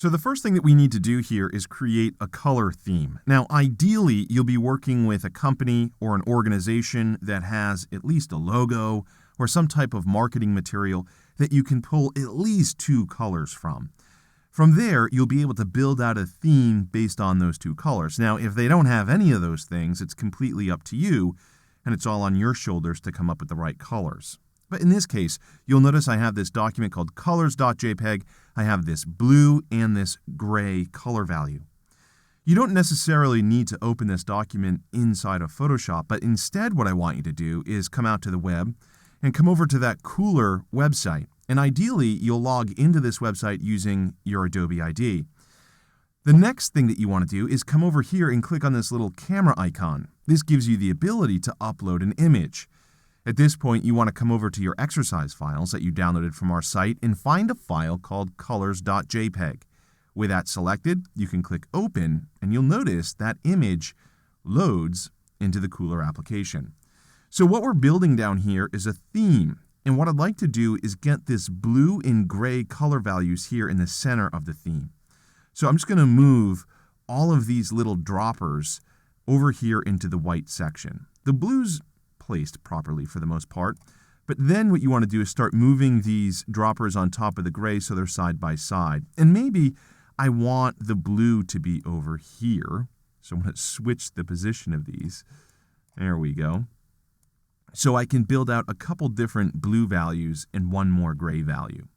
So the first thing that we need to do here is create a color theme. Now, ideally, you'll be working with a company or an organization that has at least a logo or some type of marketing material that you can pull at least two colors from. From there, you'll be able to build out a theme based on those two colors. Now, if they don't have any of those things, it's completely up to you, and it's all on your shoulders to come up with the right colors. But in this case, you'll notice I have this document called colors.jpg. I have this blue and this gray color value. You don't necessarily need to open this document inside of Photoshop, but instead what I want you to do is come out to the web and come over to that Kuler website. And ideally, you'll log into this website using your Adobe ID. The next thing that you want to do is come over here and click on this little camera icon. This gives you the ability to upload an image. At this point, you want to come over to your exercise files that you downloaded from our site and find a file called colors.jpg. With that selected, you can click Open, and you'll notice that image loads into the Kuler application. So what we're building down here is a theme, and what I'd like to do is get this blue and gray color values here in the center of the theme. So I'm just going to move all of these little droppers over here into the white section. The blue's placed properly for the most part, but then what you want to do is start moving these droppers on top of the gray so they're side by side. And maybe I want the blue to be over here, so I'm going to switch the position of these. There we go. So I can build out a couple different blue values and one more gray value.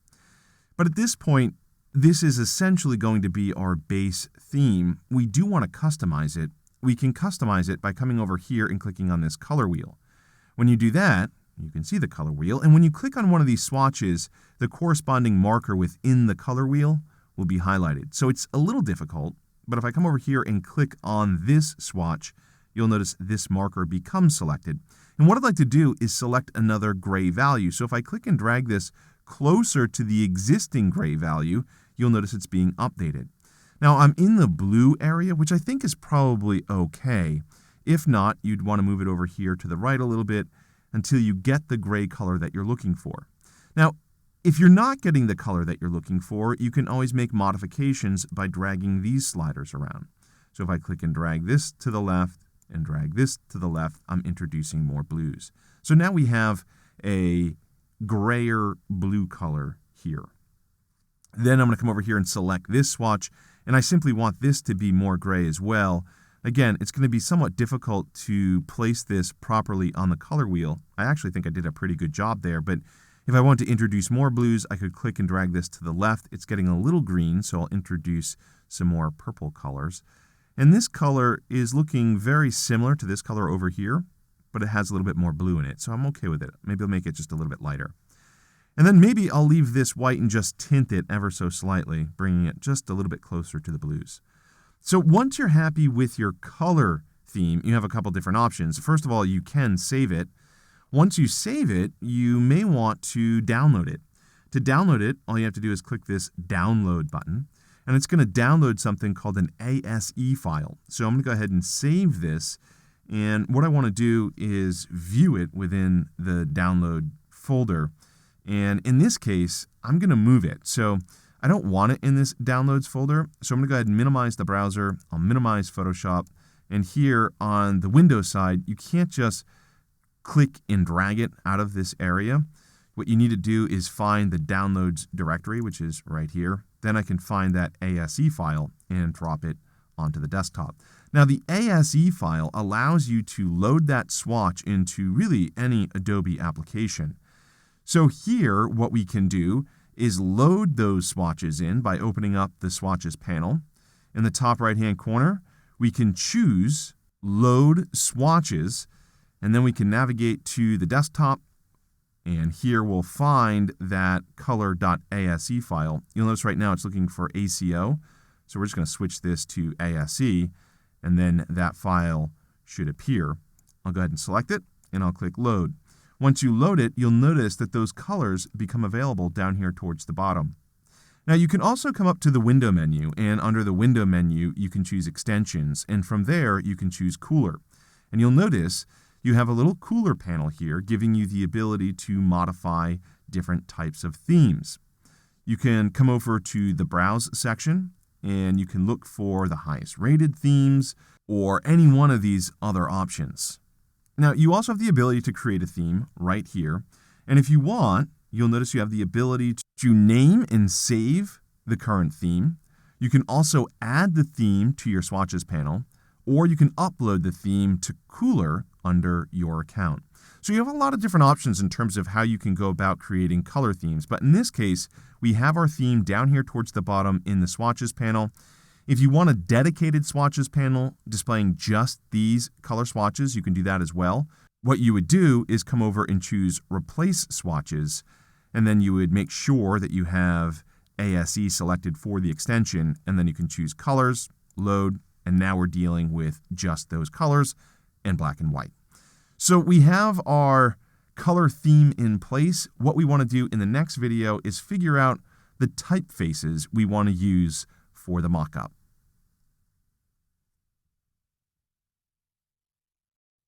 But at this point, this is essentially going to be our base theme. We do want to customize it. We can customize it by coming over here and clicking on this color wheel. When you do that, you can see the color wheel, and when you click on one of these swatches, the corresponding marker within the color wheel will be highlighted. So it's a little difficult, but if I come over here and click on this swatch, you'll notice this marker becomes selected. And what I'd like to do is select another gray value. So if I click and drag this closer to the existing gray value, you'll notice it's being updated. Now I'm in the blue area, which I think is probably okay. If not, you'd want to move it over here to the right a little bit until you get the gray color that you're looking for. Now, if you're not getting the color that you're looking for, you can always make modifications by dragging these sliders around. So if I click and drag this to the left and drag this to the left, I'm introducing more blues. So now we have a grayer blue color here. Then I'm going to come over here and select this swatch, and I simply want this to be more gray as well. Again, it's going to be somewhat difficult to place this properly on the color wheel. I actually think I did a pretty good job there, but if I want to introduce more blues, I could click and drag this to the left. It's getting a little green, so I'll introduce some more purple colors. And this color is looking very similar to this color over here, but it has a little bit more blue in it, so I'm okay with it. Maybe I'll make it just a little bit lighter. And then maybe I'll leave this white and just tint it ever so slightly, bringing it just a little bit closer to the blues. So once you're happy with your color theme, you have a couple different options. First of all, you can save it. Once you save it, you may want to download it. To download it, all you have to do is click this download button, and it's going to download something called an ASE file. So I'm going to go ahead and save this, and what I want to do is view it within the download folder. And in this case, I'm going to move it. So I don't want it in this downloads folder, so I'm going to go ahead and minimize the browser. I'll minimize Photoshop, and here on the Windows side, you can't just click and drag it out of this area. What you need to do is find the downloads directory, which is right here. Then I can find that ASE file and drop it onto the desktop. Now the ASE file allows you to load that swatch into really any Adobe application. So here, what we can do is load those swatches in by opening up the swatches panel. In the top right-hand corner, we can choose Load Swatches, and then we can navigate to the desktop, and here we'll find that color.ase file. You'll notice right now it's looking for ACO, so we're just going to switch this to ASE, and then that file should appear. I'll go ahead and select it, and I'll click Load. Once you load it, you'll notice that those colors become available down here towards the bottom. Now you can also come up to the window menu, and under the window menu you can choose extensions, and from there you can choose Kuler. And you'll notice you have a little Kuler panel here giving you the ability to modify different types of themes. You can come over to the Browse section, and you can look for the highest rated themes or any one of these other options. Now, you also have the ability to create a theme right here. And if you want, you'll notice you have the ability to name and save the current theme. You can also add the theme to your swatches panel, or you can upload the theme to Kuler under your account. So you have a lot of different options in terms of how you can go about creating color themes. But in this case, we have our theme down here towards the bottom in the swatches panel. If you want a dedicated swatches panel displaying just these color swatches, you can do that as well. What you would do is come over and choose Replace Swatches, and then you would make sure that you have ASE selected for the extension, and then you can choose Colors, Load, and now we're dealing with just those colors and black and white. So we have our color theme in place. What we want to do in the next video is figure out the typefaces we want to use for the mockup.